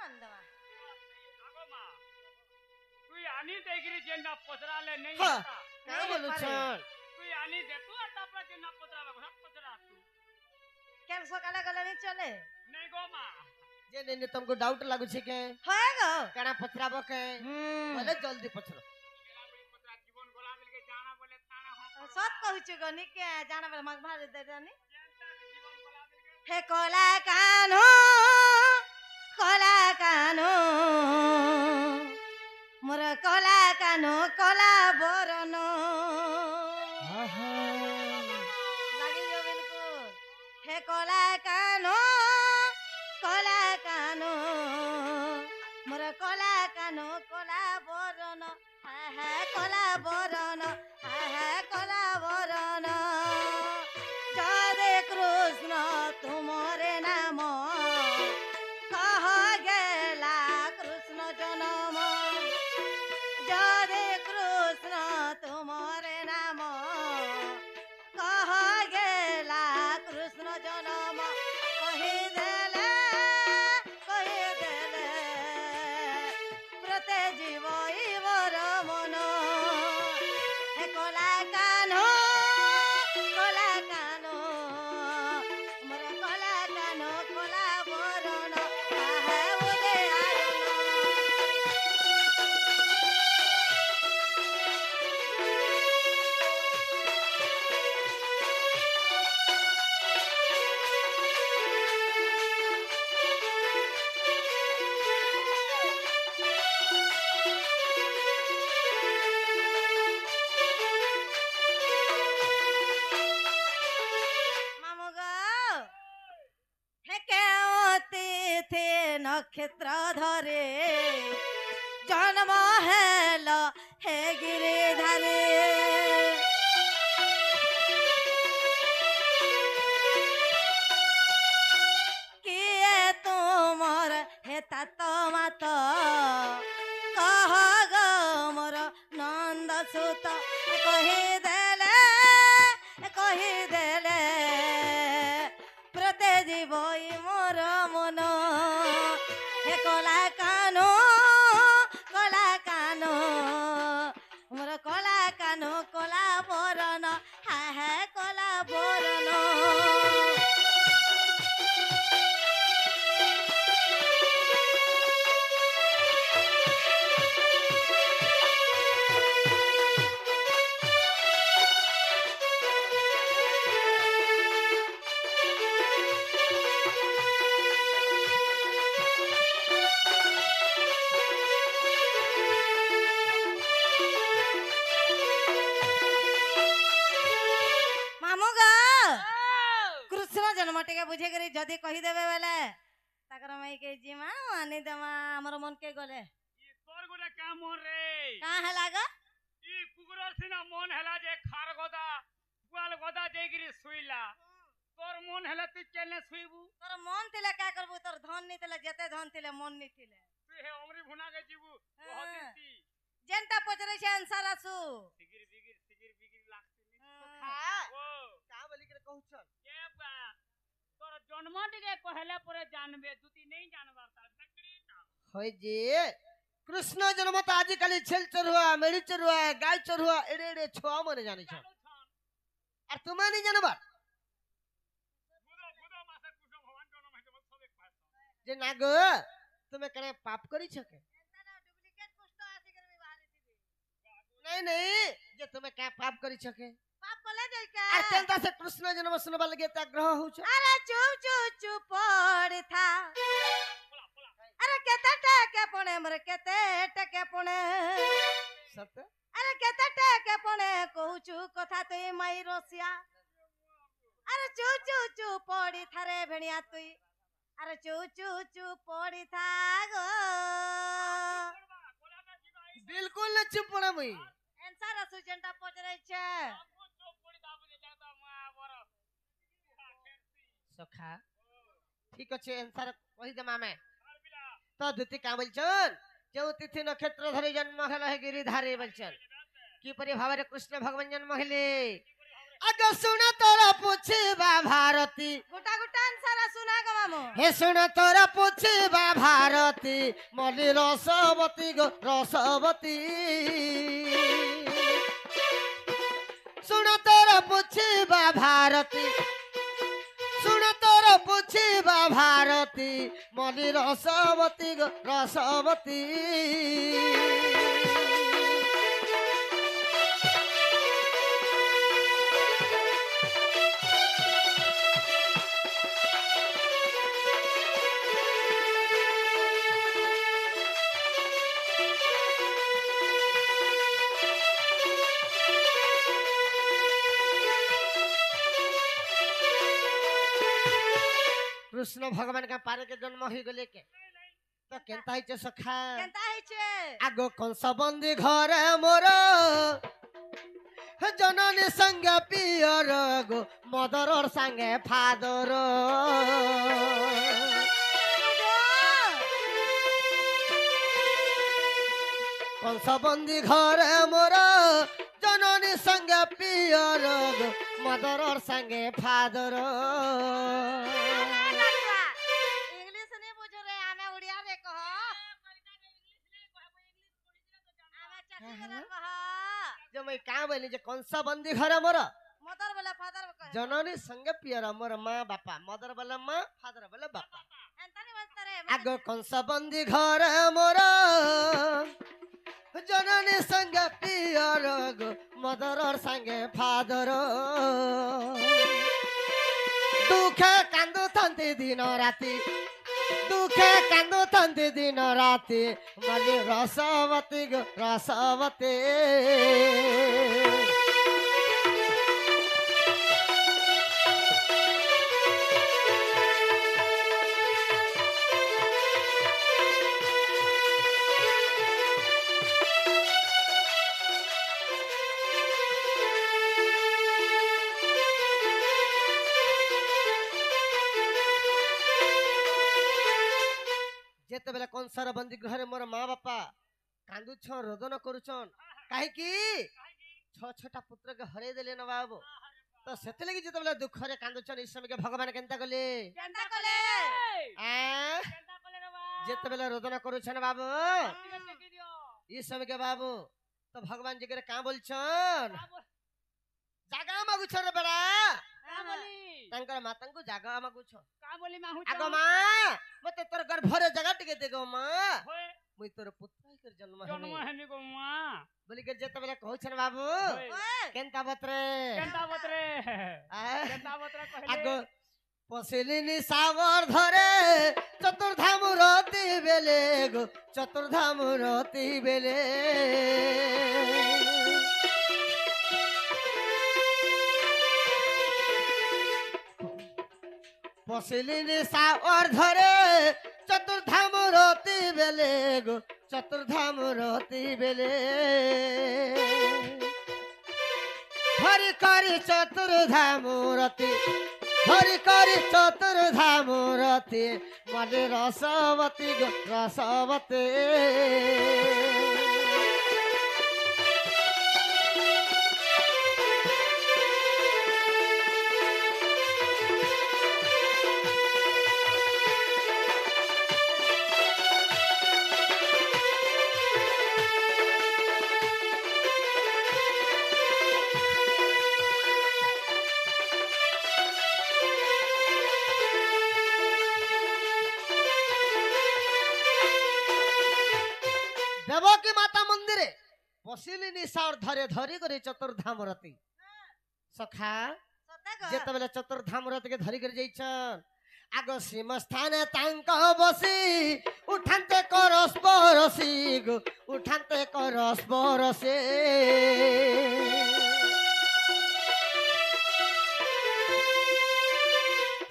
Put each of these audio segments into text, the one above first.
अंदवा आगो मां तू आनी देगिरी जेना पचराले नहीं हाँ। आता काय बोलू छन तू आनी दे तू आता पर जेना पचराले सब पचरा तू केम सकाले गले नहीं चले नहीं गो मां जे ने तुमको डाउट लागु छे के होए गो केना पचराबो के बोले जल्दी पचरो केला बड़ी पचरा जीवन गोला मिल के जाना बोले ताना हो सत कहू छु गनी के जाना बेला मग भार दे जानी जनता के जीवन गोला मिल के हे कोला कानो मोर कोला कानो कोला बोरनो आहा लगी जो बिल्कुल हे कोला कानो मोर कोला कानो कोला बोरनो हा कोला बोरनो हा कोला बोरनो जय कृष्ण तुमरे नाम कह गेला कृष्ण जन्म जय कृष्ण तुमरे नाम कह गेला कृष्ण जन्म कही देले प्रते जीव इवर मन हे कोला कानो मोर कोला कानो कोला बोरन आहे उदे आरन नक्षत्र धरे जन्म हेल हे गिरिधारे किए तुमर हे तात मात कह गो मोर नंद सुत कही देले प्रते जीव मोर मन हे कोला कानो मोर कोला कानो कोला बोरन हा कोला बोरन टिके बुझे करी जदी कहि देबे बेले ताकर मई के जीमा आनी दमा हमर मन के गले ई तोर गुडे काम मोर रे का हला ग ई कुकुरर सिना मन हला जे खार गोदा पुआल गोदा देगिरी सुइला तोर मन हला तू केने सुइबू तोर मन तिले का करबू तोर धन नि तिले जते धन तिले मन नि तिले तू हे अमरी भुना के जीबू बहुत दिसती जेंटा पचरे छे आंसर आसु सिगिर बिगिर लागती खा ओ का बोली के कहू छन के बा तोर जन्म दिगे कहले परे जानबे तुती नहीं जानबार तार तकड़ी ता होय जे कृष्ण जन्म त आज काली छेल चरुआ मेड़ी चरुआ गाय चरुआ एडे एडे छुआ मने जानि छ और तुम नहीं जानबा बुदो मासे कृष्ण भगवान जन्म है तो सब एक पास जे नाग तुमे कने पाप करी छके डुप्लीकेट पुष्ट आसी कर बाहर थी नहीं जे तुमे का पाप करी छके पाप कोले जाय का और तेंता से कृष्ण जन्म सुनबा लगे त ग्रह हो छ अरे चुप पड़ था अरे केते टके पुणे मर केते टके पुणे सत्य अरे केते टके पुणे कहूचु कथा तुई मई रोसिया अरे चू पड़ी थारे भेणिया तुई अरे चू पड़ी था गो बिल्कुल न चुप पड़ा मुई आंसर सुजनटा पचरै छे सखा ठीक अच्छे आंसर कहि दे मामे तो दुति का बोलछन जो तिथि नक्षत्र धरि जन्म हल है गिरिधारी बोलछन की परि भावरे कृष्ण भगवान जन्म हले आगे सुन तोरा पूछबा भारती গোটা গোটা আনসার শুনা গো মামু हे सुन तोरा पूछबा भारती मली रसवती गो रसवती सुन तोरा पूछबा भारती सुन तोरा पूछबा भारती मली रसवती गो रसवती कृष्ण भगवान का पारे के जन्म हो गले के तो केनता हिचे सखा কেনতা হইছে आगो कंस बंदी घर मोर जननी संग पियर गो मदर संगे फादर कंस बंदी घर मोर जननी संग पियर गो मदर संगे फादर इंग्लिश नहीं बुझ रे आमे उड़िया रे कह आमे छत्तीसगढ़ कह जो मैं का बोली जे कंस बंदी घर मोर मदर बोले फादर कह जननी संग पियर मोर माँ बापा मदर बोले माँ फादर बोले बापा एंता नहीं बसता रे आगो कंस बंदी घर मोर जननी संग पियर गो मदर संगे फादर दुखे कांदु थंती दिन राति दुखे कांदु थंती दिन राति मली रसवती गो रसवती जेते बेला कंसर बंदी घरे मोर माँ बापा कांदुछन रोदन करुछन काहे की छ छटा पुत्र के हरे देले न बाबू तो सेते लगी जेते बेला दुख रे कांदुछन इस समय के भगवान केनता कले केनता कले जेते बेला रोदन करुछन बाबू इस समय के बाबू तो भगवान जी के का बोलछन जागा मागुछन रे बेड़ा तांकर मातांकु जागा मागुछ आगो माँ मते तोर गर्भरे जगह टिके देगो माँ मुई तोर पुत्र कर जन्म हेनी गो मां बोली के जेते बेला कहछन बाबू केनता बतरे कहले आगो पसिलिनी सावर धरे चतुर्धाम रति बेले गो चतुर्धाम रति बेले पसिलिनी सावर धरे चतुर्धाम रति बेले गो चतुर्धाम रति बेले हरि करी चतुर्धाम रति हरि करी चतुर्धाम रति मले रसवती गो रसवती देवकी माता मंदिरे पसिलिनी सावर धरे धरी करे चतुर्धाम रति सखा सते गो जेते बेला चतुर्धाम रति के धरी करे जाइछन आगो सीम स्थाने तांक बसी उठानते करस परसी गो उठानते करस परसे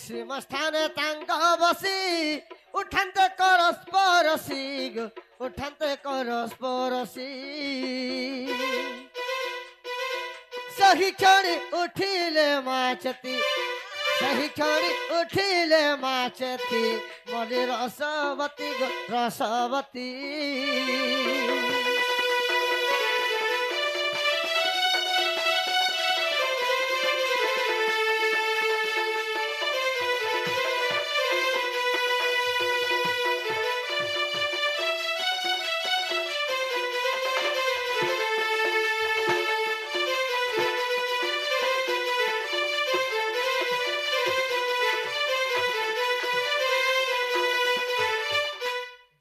सीम स्थाने तांक बसी उठानते करस परसी गो उठानते करस परसी सही क्षणी उठिले माचती सही क्षणी उठिले माचती मली रसवती गो रसवती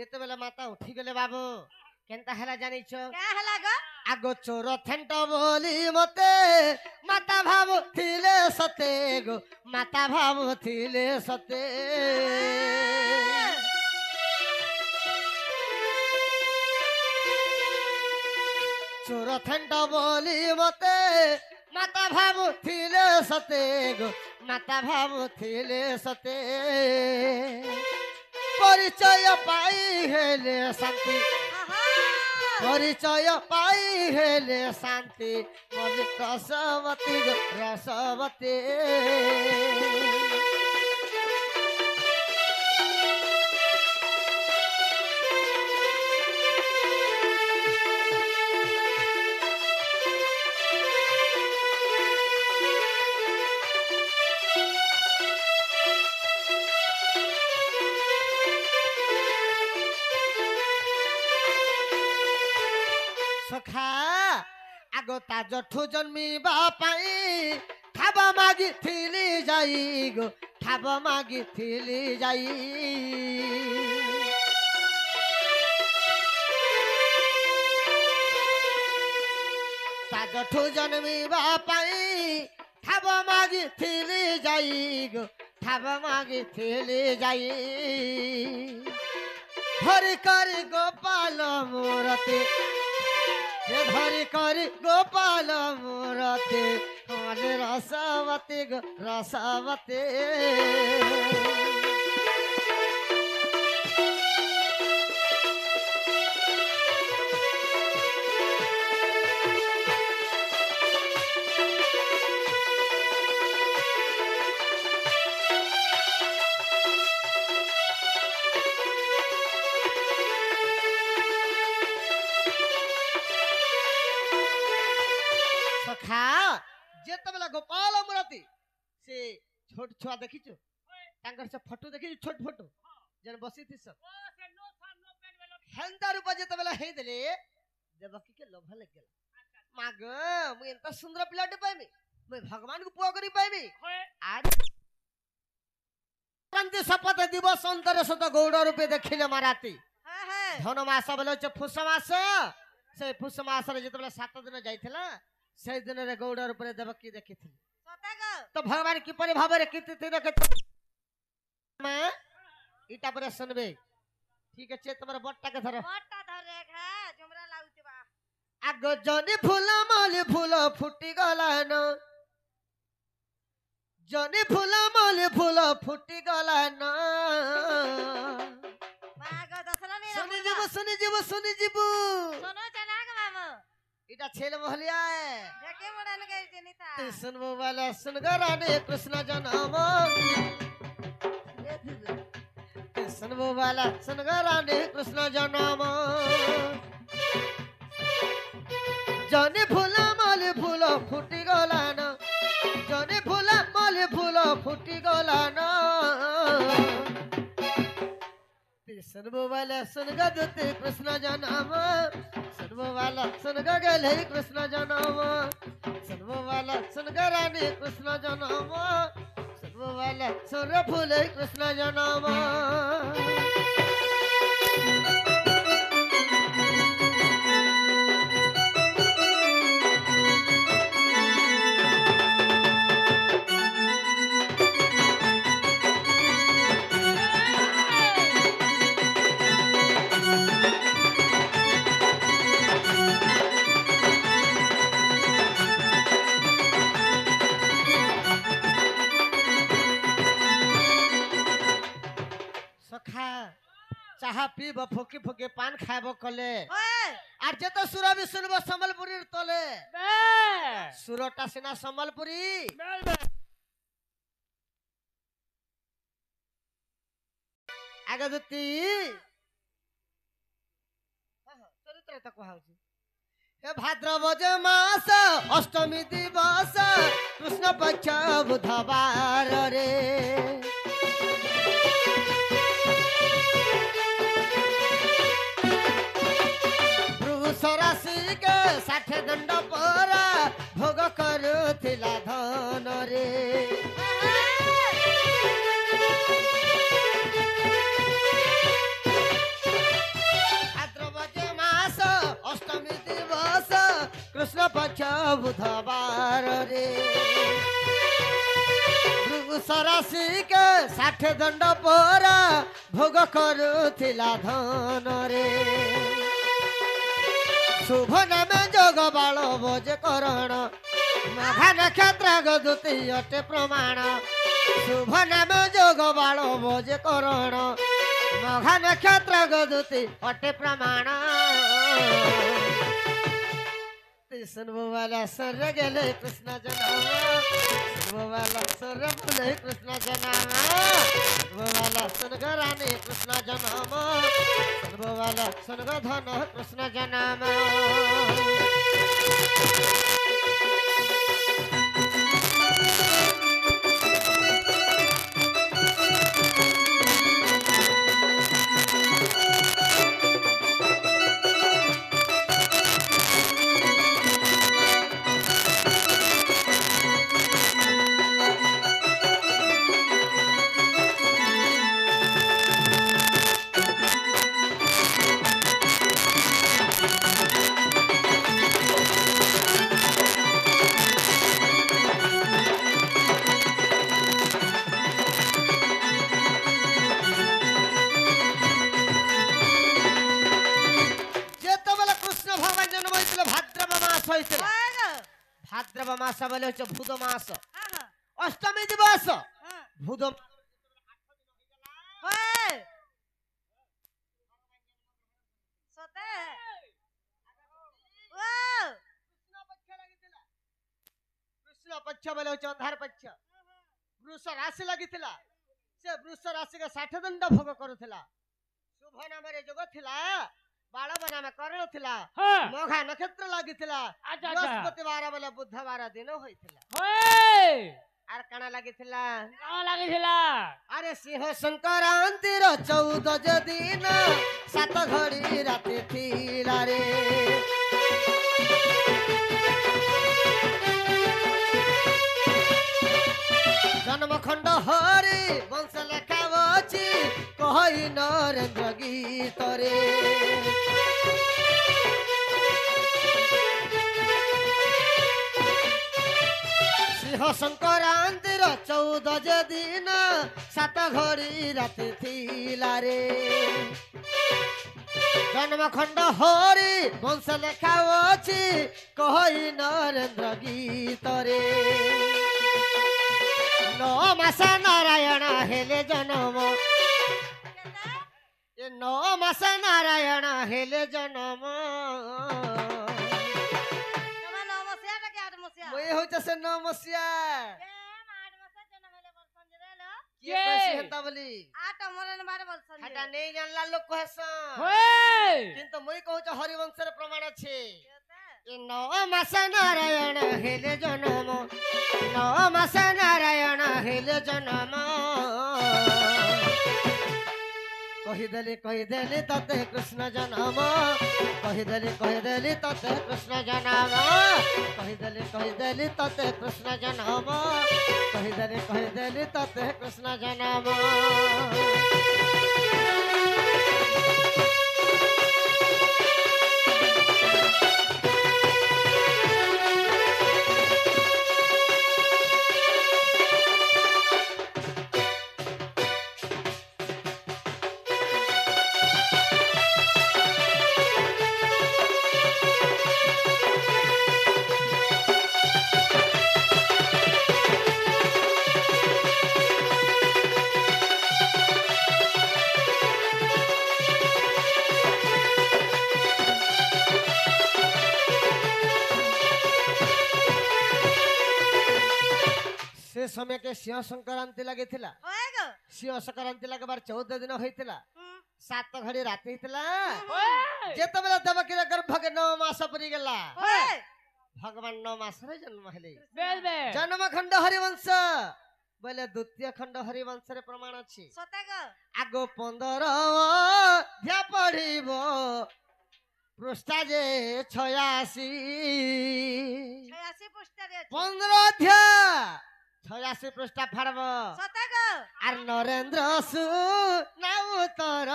ଯେତେବେଳେ ମାତା ଉଠି ଗଲେ ବାବୁ କେନ୍ତା ହେଲା ଜାଣିଛ क्या हला गो ଆଗ ଚୋର ଥେଣ୍ଟ ବୋଲି ମତେ ମାତା ଭାବୁଥିଲେ ସତେ ଗୋ ମାତା ଭାବୁଥିଲେ ସତେ ଚୋର ଥେଣ୍ଟ ବୋଲି ମତେ ମାତା ଭାବୁଥିଲେ ସତେ ଗୋ ମାତା ଭାବୁଥିଲେ ସତେ ପରିଚୟ ପାଇ ହେଲେ ଶାନ୍ତି ପରିଚୟ ପାଇ ହେଲେ ଶାନ୍ତି ମଲି ରସବତୀ ଗୋ ରସବତୀ ସଖା ଆଗ ତା ଜଠୁ ଜନ୍ମିବା ପାଇଁ ଠାବ ମାଗିଥିଲି ଯାଇ ଗୋ ଠାବ ମାଗିଥିଲି ଯାଇ ତା ଜଠୁ ଜନ୍ମିବା ପାଇଁ ଠାବ ମାଗିଥିଲି ଯାଇ ଗୋ ଠାବ ମାଗିଥିଲି ଯାଇ ଧରି କରି ଗୋପାଳ ମୂରତି ଧରି କରି ଗୋପାଳ ମୂରତି ମଲି ରସବତୀ ଗୋ ରସବତୀ ସଖା ଯେତେବେଳେ ଗୋପାଳ ମୂରତି ସେ ଛୋଟ ଛୁଆ ଦେଖିଛୁ ତାଙ୍କର ସେ ଫଟୋ ଦେଖିଛୁ ଛୋଟ ଫଟୋ ଯେନ୍ ବସିଥିସ ହେନ୍ତା ରୂପ ଯେତେବେଳେ ହେଇଦେଲେ ଦେବକୀକେ ଲୋଭ ଲାଗିଲା ମାଗ ମୁଁ ଏନ୍ତା ସୁନ୍ଦର ପିଲାଟେ ପାଇମି ମୁଁ ଭଗବାନଙ୍କୁ ପୁଅ କରି ପାଇମି ଆଜି ଶପଥ ଦିବସ ଅନ୍ତରେ ସତ ଗୌଡ଼ ରୂପେ ଦେଖିଲେ ମାରାତି ଧନ ମାସ ବୋଲେ ହচ্ছে ଫୁସ ମାସ ସେ ଫୁସ ମାସରେ ଯେତେବେଳେ 7 ଦିନ ଯାଇଥିଲା সেই দিনের গৌড় উপরে দেবকী দেখিছিল তো ভগবান কিপরি ভাবে কীর্তি এটা পরে শুনবে ঠিক আছে তোমার বটটাকে ধরো बट्टा धरे खा झुमरा लाउतिबा আগ জনি ফুল মলি ফুল ফুটি গলান জনি ফুল মলি ফুল ফুটি গলান बाग दसलानी শুনি যাব শুনি যাব শুনি যাব सोनो चनाक मामो এটা ছেলে মহলিয়া देखे मडन के जनिता सुन वाला सुन राधे कृष्ण जन्म सुन वाला सुन राधे कृष्ण जन्म जने फूला माले फूल फुटी गलान जने फूला माले फूल फुटी गलान सुन वाला सुन गदते कृष्ण जन्म सुन वाला सुन गले कृष्ण जन्म सुन वाला सुन रानी कृष्ण जन्म सुन वाला सुन फूल कृष्ण जन्म चाहा पीब फुकी फुकी पान खाब कले আর যে তো সুরবি শুনব সম্বলপুরীর তলে সুরটা সিনা সম্বলপুরী আগে দুতি চরিত্র তো কোয়া হচ্ছে হে ভাদ্রবজ মাস অষ্টমী দিবস কৃষ্ণ পক্ষ বুধবার রে সরাসিকে 60 দণ্ড পরা ভোগ করুথিলা ধন রে बुधवार रे भृगुसरासी के 60 दंड पर भोग करुथिला धन रे शुभ नाम जोग बाल भोज करण मघा नक्षत्र गदुती अटे प्रमाण शुभ नाम जोग बाल भोज करण मघा नक्षत्र गदुती अटे प्रमाण सुनवाला सर गेले कृष्ण जन्म सुनवाला सर बोले कृष्ण जन्म सुनवाला सुनग रानी कृष्ण जन्म सुनवाला सुनग धन कृष्ण जन्म भाद्रव मास बोले भूद मास अष्टमी दिवस भूद कृष्ण पक्ष बोले अंधार पक्ष वृष राशि लगी से वृष राशि के 60 दंड भोग करुला शुभ नाम जोग थिला बालव नाम करण थिला मघा नक्षत्र लगी बृहस्पतिवार बोले बुधवार दिन होइथिला आर काना लगी अरे सिंह संक्रांति 14 दिन 7 घड़ी राति थिला रे जन्म खंड हरि वंश लेखावची कहि नरेंद्र गीत रे सिंह संक्रांति 14 दिन 7 घड़ी राति थिला रे जन्म खंड हरि वंश लेखावची कहि नरेंद्र गीत रे 9 मास नारायण हेले जन्म 9 मास नारायण हेले जन्म मुई होइछ से 9 मसिया के कैसे हता बोली 8 मरन 12 वर्ष हटा नहीं जानला लोग कहसन किंतु मुई कहूछ हरिवंश रे प्रमाण अछि ए 9 मास नारायण हेले जन्म 9 मास नारायण हेले जन्म कहिदेली तते कृष्ण जन्म कहिदेली तते कृष्ण जन्म कहिदेली तते कृष्ण जन्म कहिदेली तते कृष्ण जन्म समय के सिंह संक्रांति लगे सिंह संक्रांति लगबार 14 दिन होइतिला 7 घड़ी रात होइतिला जेते बेला देवकी रे गर्भ के 9 मास पुरी गेला भगवान 9 मास रे जन्म हेले जन्म खंड हरिवंश बोले द्वितीय खंड हरिवंश रे प्रमाण अछि आगो 15 ध्या पढ़िबो पृष्ठा जे 86 पृष्ठा रे 15 अध्याय 86 पृष्ठा फाड़ब आर नरेंद्र सु नाउ तर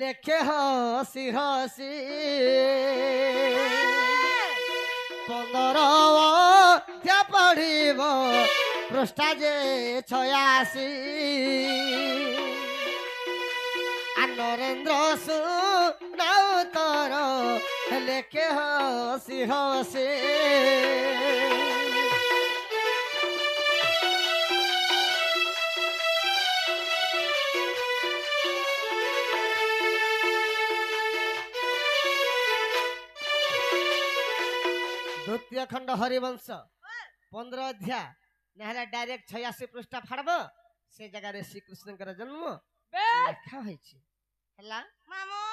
लेखे हसी हसी 15 ଅଧ୍ୟାୟ ପଢିବ ପୃଷ୍ଠା ଯେ 86 ନରେନ୍ଦ୍ର ସୁନାଉ ତୋର ଲେଖେ ହସି ହସି द्वितीय खंड हरिवंश 15 अध्याय नहला डायरेक्ट 86 पृष्ठा फाड़ब से जगह रे श्री कृष्ण जन्म बे लेखा होइछि हला मामो